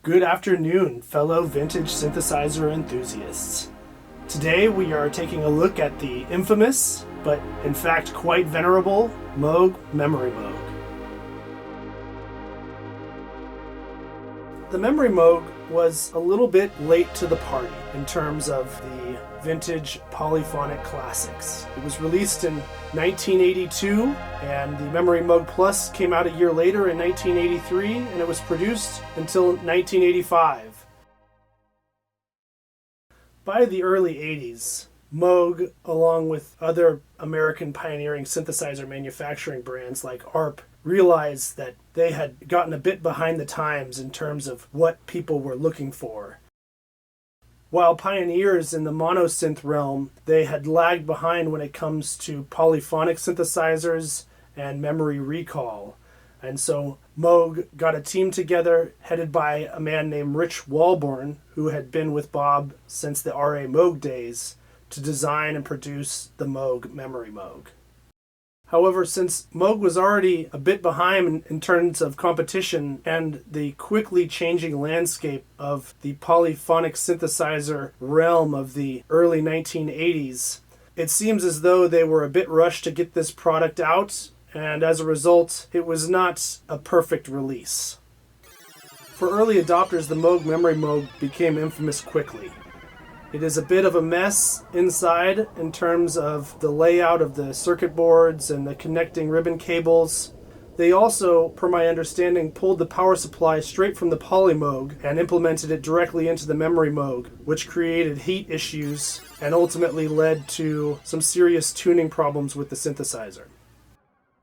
Good afternoon, fellow vintage synthesizer enthusiasts. Today we are taking a look at the infamous, but in fact quite venerable, Moog Memorymoog. The Memorymoog was a little bit late to the party in terms of the vintage polyphonic classics. It was released in 1982, and the Memorymoog Plus came out a year later in 1983, and it was produced until 1985. By the early 80s, Moog, along with other American pioneering synthesizer manufacturing brands like Arp, realized that they had gotten a bit behind the times in terms of what people were looking for. While pioneers in the monosynth realm, they had lagged behind when it comes to polyphonic synthesizers and memory recall. And so Moog got a team together headed by a man named Rich Walborn, who had been with Bob since the R.A. Moog days, to design and produce the Moog Memorymoog. However, since Moog was already a bit behind in terms of competition and the quickly changing landscape of the polyphonic synthesizer realm of the early 1980s, it seems as though they were a bit rushed to get this product out, and as a result, it was not a perfect release. For early adopters, the Moog Memorymoog became infamous quickly. It is a bit of a mess inside in terms of the layout of the circuit boards and the connecting ribbon cables. They also, per my understanding, pulled the power supply straight from the Polymoog and implemented it directly into the Memorymoog, which created heat issues and ultimately led to some serious tuning problems with the synthesizer.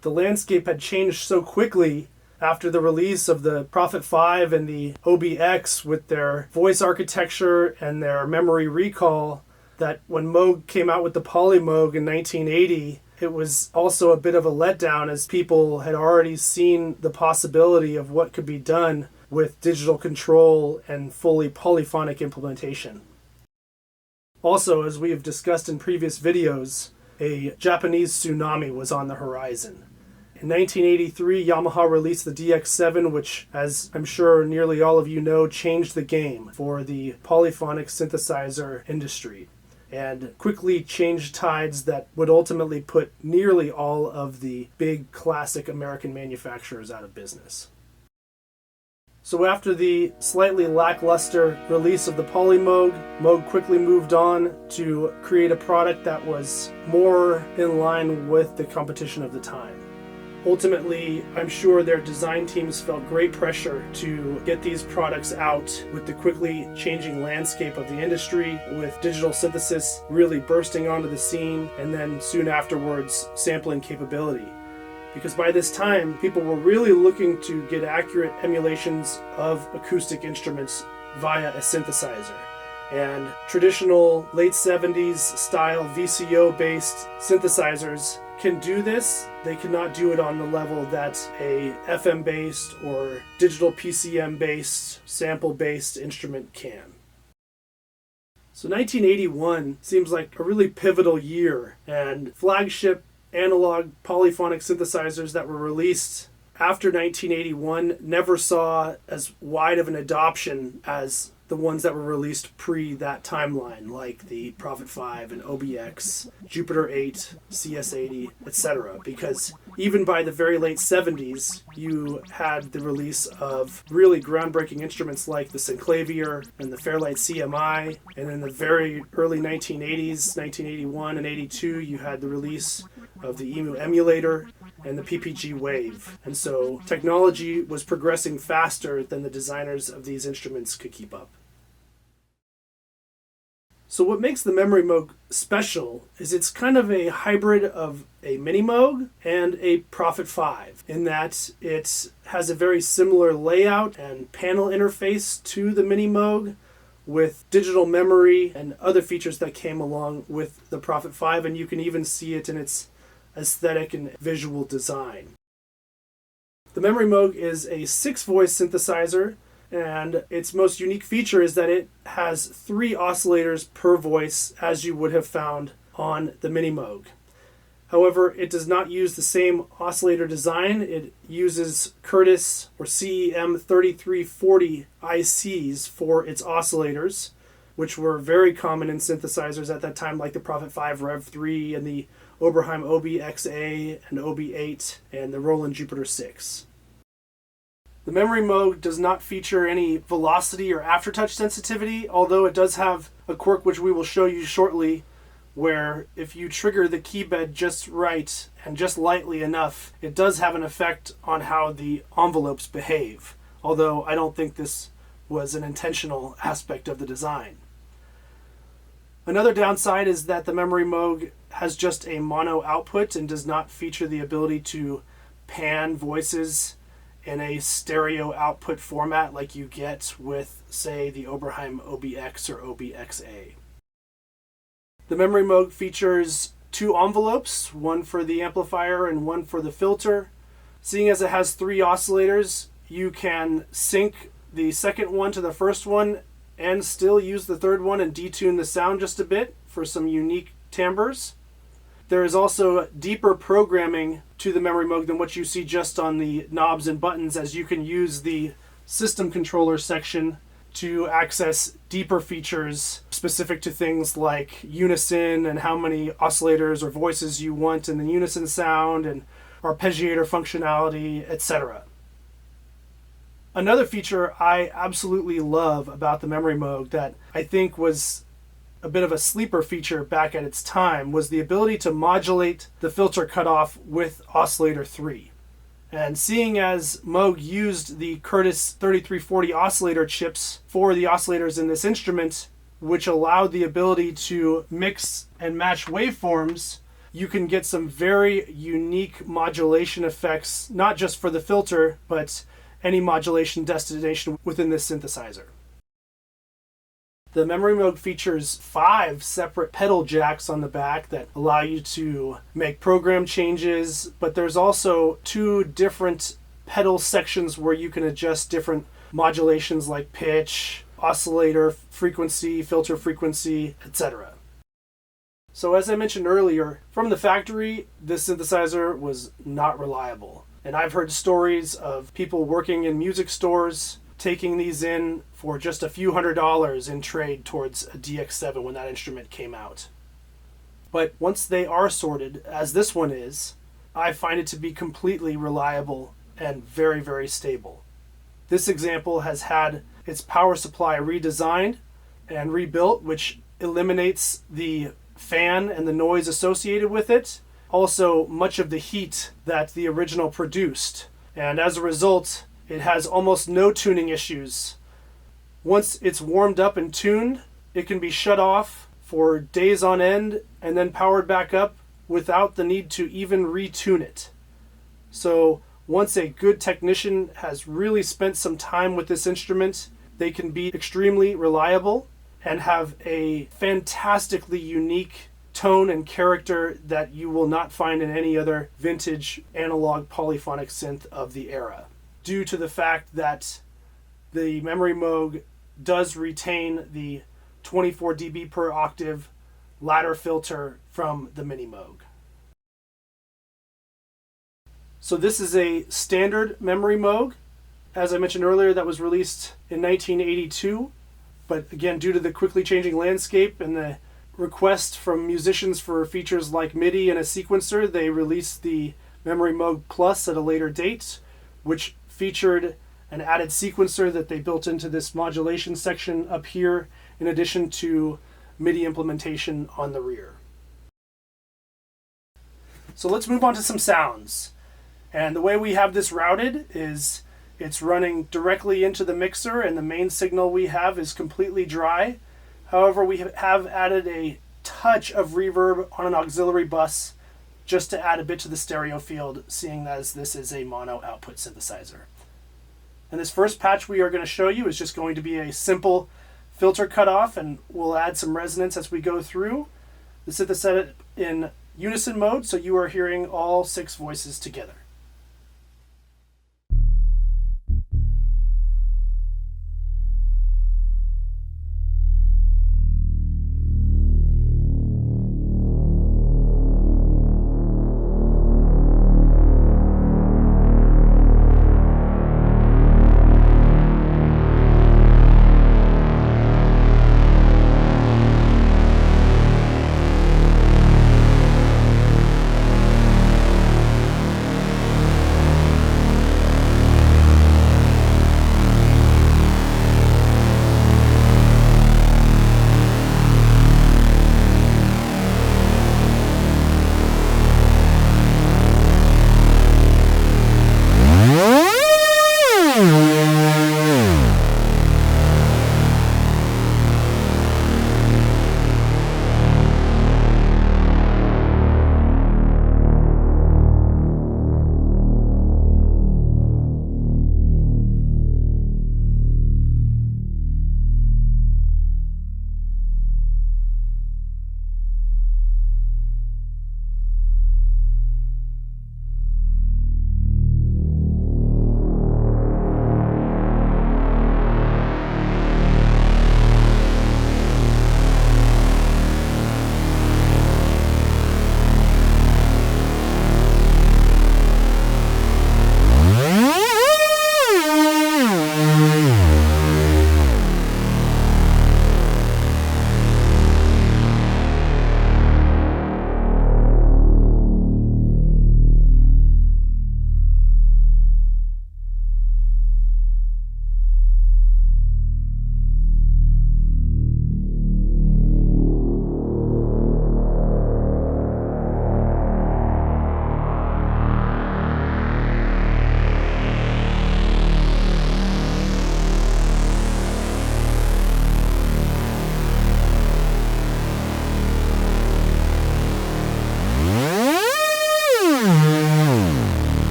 The landscape had changed so quickly after the release of the Prophet 5 and the OB-X with their voice architecture and their memory recall, that when Moog came out with the Polymoog in 1980, it was also a bit of a letdown as people had already seen the possibility of what could be done with digital control and fully polyphonic implementation. Also, as we have discussed in previous videos, a Japanese tsunami was on the horizon. In 1983, Yamaha released the DX7, which, as I'm sure nearly all of you know, changed the game for the polyphonic synthesizer industry and quickly changed tides that would ultimately put nearly all of the big classic American manufacturers out of business. So after the slightly lackluster release of the Polymoog, Moog quickly moved on to create a product that was more in line with the competition of the time. Ultimately, I'm sure their design teams felt great pressure to get these products out with the quickly changing landscape of the industry, with digital synthesis really bursting onto the scene, and then soon afterwards, sampling capability. Because by this time, people were really looking to get accurate emulations of acoustic instruments via a synthesizer. And traditional late 70s style VCO-based synthesizers can do this. They cannot do it on the level that a FM-based or digital PCM-based, sample-based instrument can. So 1981 seems like a really pivotal year, and flagship analog polyphonic synthesizers that were released after 1981 never saw as wide of an adoption as the ones that were released pre that timeline, like the Prophet 5 and OB-X, Jupiter 8, CS80, etc. Because even by the very late 70s, you had the release of really groundbreaking instruments like the Synclavier and the Fairlight CMI, and in the very early 1980s, 1981 and 82, you had the release of the EMU emulator and the PPG Wave. And so technology was progressing faster than the designers of these instruments could keep up. So what makes the Memorymoog special is it's kind of a hybrid of a Minimoog and a Prophet 5, in that it has a very similar layout and panel interface to the Minimoog, with digital memory and other features that came along with the Prophet 5, and you can even see it in its aesthetic and visual design. The Memorymoog is a 6-voice synthesizer, and its most unique feature is that it has 3 oscillators per voice, as you would have found on the Minimoog. However, it does not use the same oscillator design. It uses Curtis or CEM 3340 ICs for its oscillators, which were very common in synthesizers at that time, like the Prophet 5 Rev 3 and the Oberheim OB-XA and OB-8 and the Roland Jupiter 6. The Memorymoog does not feature any velocity or aftertouch sensitivity, although it does have a quirk which we will show you shortly, where if you trigger the keybed just right and just lightly enough, it does have an effect on how the envelopes behave, although I don't think this was an intentional aspect of the design. Another downside is that the Memorymoog has just a mono output and does not feature the ability to pan voices in a stereo output format like you get with, say, the Oberheim OB-X or OB-XA. The Memorymoog features two envelopes, one for the amplifier and one for the filter. Seeing as it has three oscillators, you can sync the second one to the first one and still use the third one and detune the sound just a bit for some unique timbres. There is also deeper programming to the Memorymoog than what you see just on the knobs and buttons, as you can use the system controller section to access deeper features specific to things like unison and how many oscillators or voices you want in the unison sound and arpeggiator functionality, etc. Another feature I absolutely love about the Memorymoog that I think was a bit of a sleeper feature back at its time was the ability to modulate the filter cutoff with oscillator 3. And seeing as Moog used the Curtis 3340 oscillator chips for the oscillators in this instrument, which allowed the ability to mix and match waveforms, you can get some very unique modulation effects, not just for the filter, but any modulation destination within this synthesizer. The Memorymoog features 5 separate pedal jacks on the back that allow you to make program changes, but there's also 2 different pedal sections where you can adjust different modulations like pitch, oscillator frequency, filter frequency, etc. So as I mentioned earlier, from the factory, this synthesizer was not reliable. And I've heard stories of people working in music stores taking these in for just a few $100s in trade towards a DX7 when that instrument came out. But once they are sorted, as this one is, I find it to be completely reliable and very, very stable. This example has had its power supply redesigned and rebuilt, which eliminates the fan and the noise associated with it. Also, much of the heat that the original produced. And as a result, it has almost no tuning issues. Once it's warmed up and tuned, it can be shut off for days on end and then powered back up without the need to even retune it. So once a good technician has really spent some time with this instrument, they can be extremely reliable and have a fantastically unique tone and character that you will not find in any other vintage analog polyphonic synth of the era, due to the fact that the Memorymoog does retain the 24 dB per octave ladder filter from the Minimoog. So this is a standard Memorymoog, as I mentioned earlier, that was released in 1982, but again, due to the quickly changing landscape and the request from musicians for features like MIDI and a sequencer, they released the Memorymoog Plus at a later date, which featured an added sequencer that they built into this modulation section up here, in addition to MIDI implementation on the rear. So let's move on to some sounds. And the way we have this routed is it's running directly into the mixer, and the main signal we have is completely dry. However, we have added a touch of reverb on an auxiliary bus just to add a bit to the stereo field, seeing as this is a mono output synthesizer. And this first patch we are going to show you is just going to be a simple filter cutoff, and we'll add some resonance as we go through. The synth is set in unison mode, so you are hearing all 6 voices together.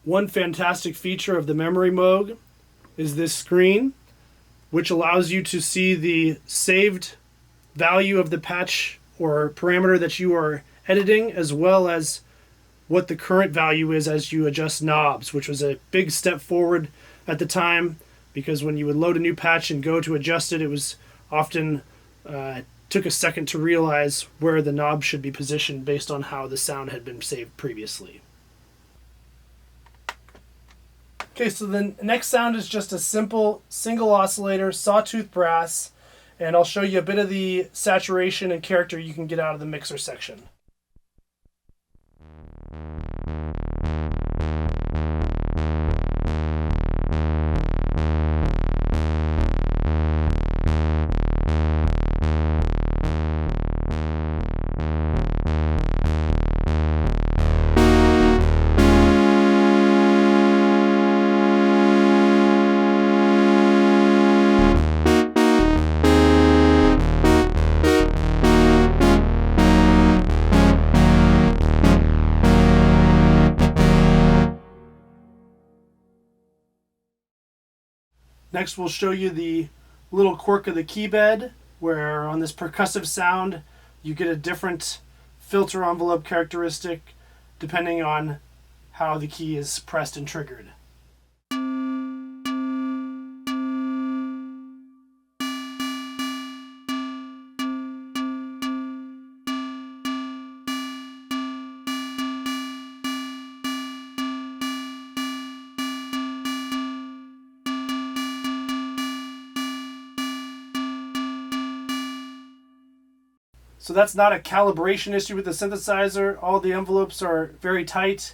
One fantastic feature of the Memorymoog is this screen, which allows you to see the saved value of the patch or parameter that you are editing, as well as what the current value is as you adjust knobs, which was a big step forward at the time, because when you would load a new patch and go to adjust it, it was often took a second to realize where the knob should be positioned based on how the sound had been saved previously. Okay, so the next sound is just a simple single oscillator, sawtooth brass, and I'll show you a bit of the saturation and character you can get out of the mixer section. Next, we'll show you the little quirk of the Keybed, where on this percussive sound, you get a different filter envelope characteristic depending on how the key is pressed and triggered. So that's not a calibration issue with the synthesizer. All the envelopes are very tight.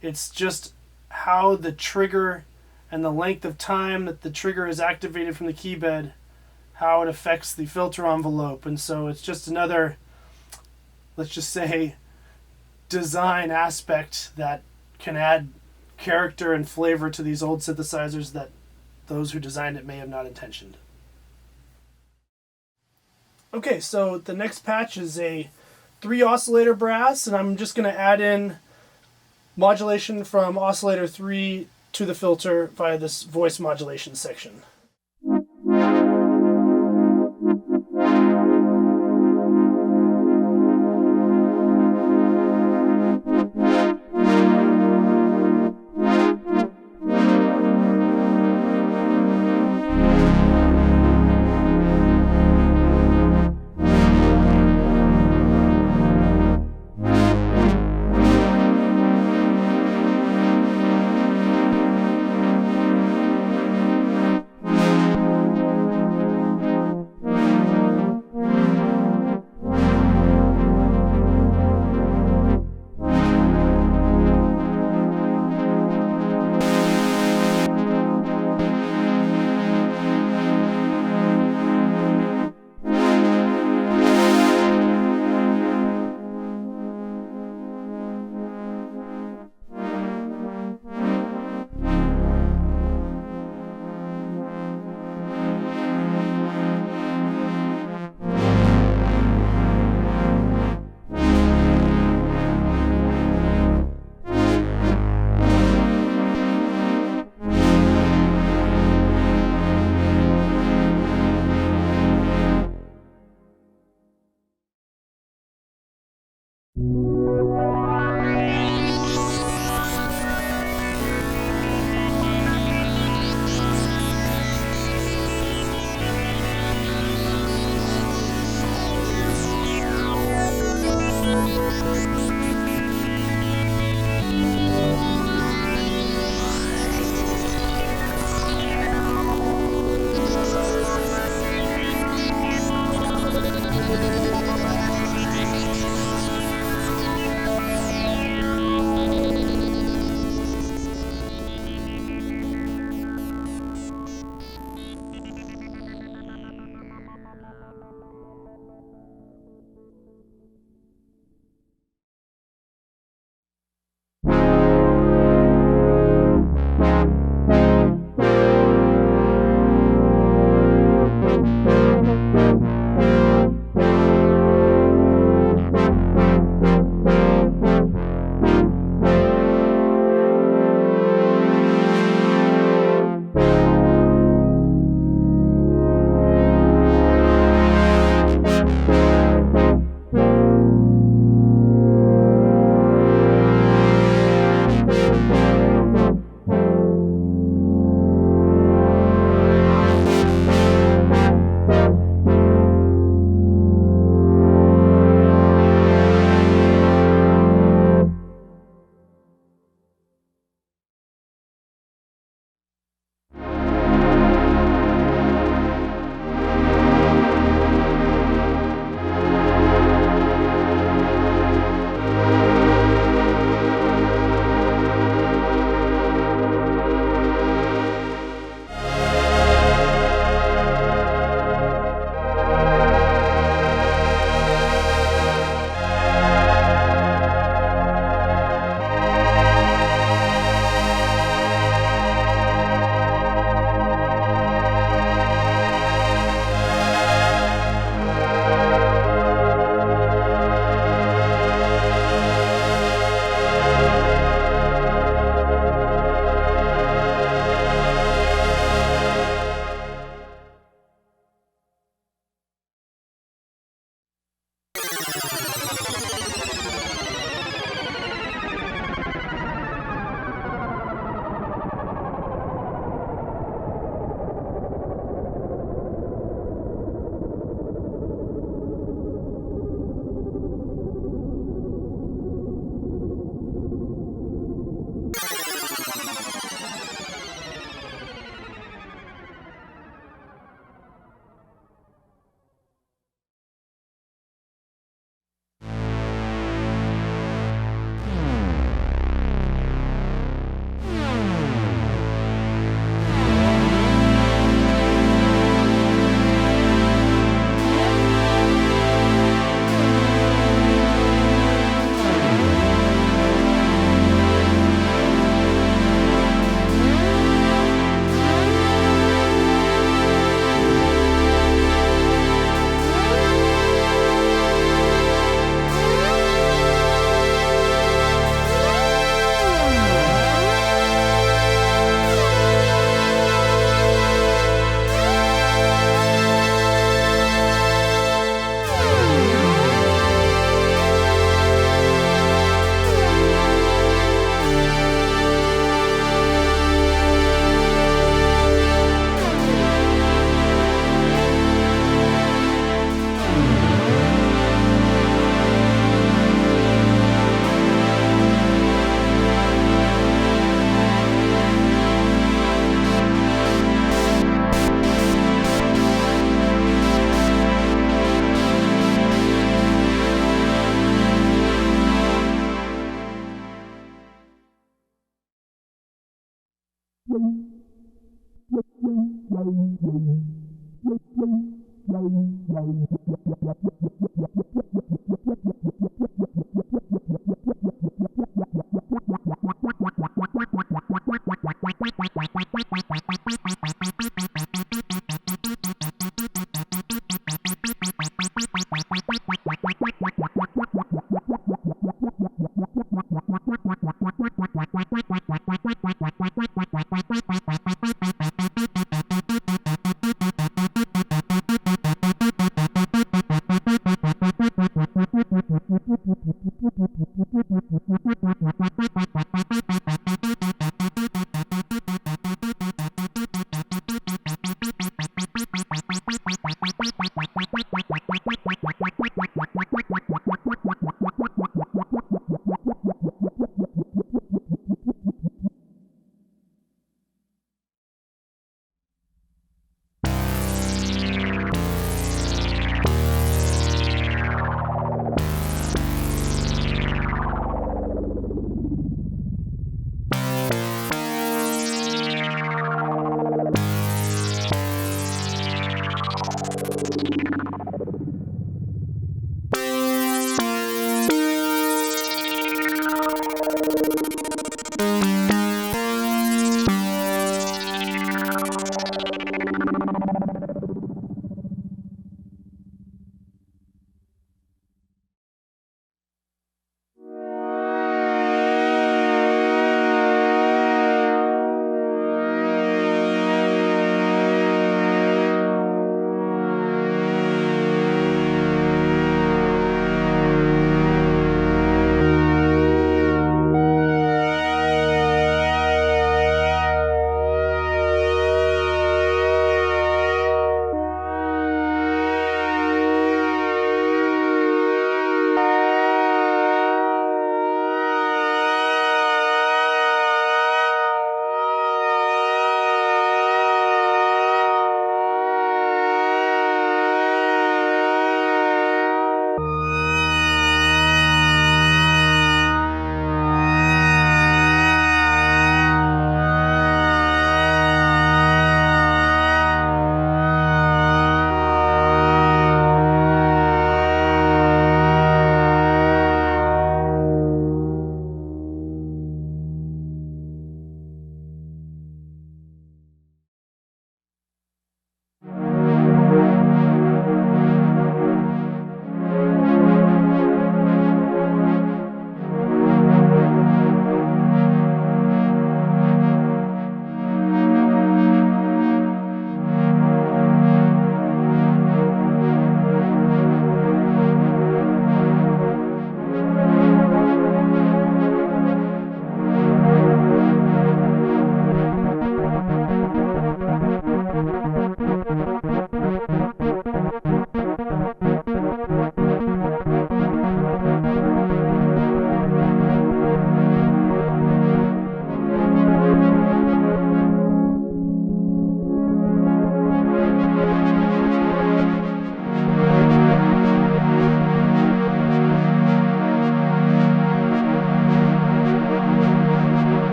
It's just how the trigger and the length of time that the trigger is activated from the Keybed, how it affects the filter envelope. And so it's just another, let's just say, design aspect that can add character and flavor to these old synthesizers that those who designed it may have not intentioned. Okay, so the next patch is a 3 oscillator brass, and I'm just going to add in modulation from oscillator 3 to the filter via this voice modulation section.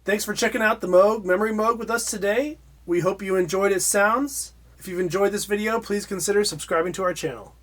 Thanks for checking out the Moog Memorymoog with us today. We hope you enjoyed its sounds. If you've enjoyed this video, please consider subscribing to our channel.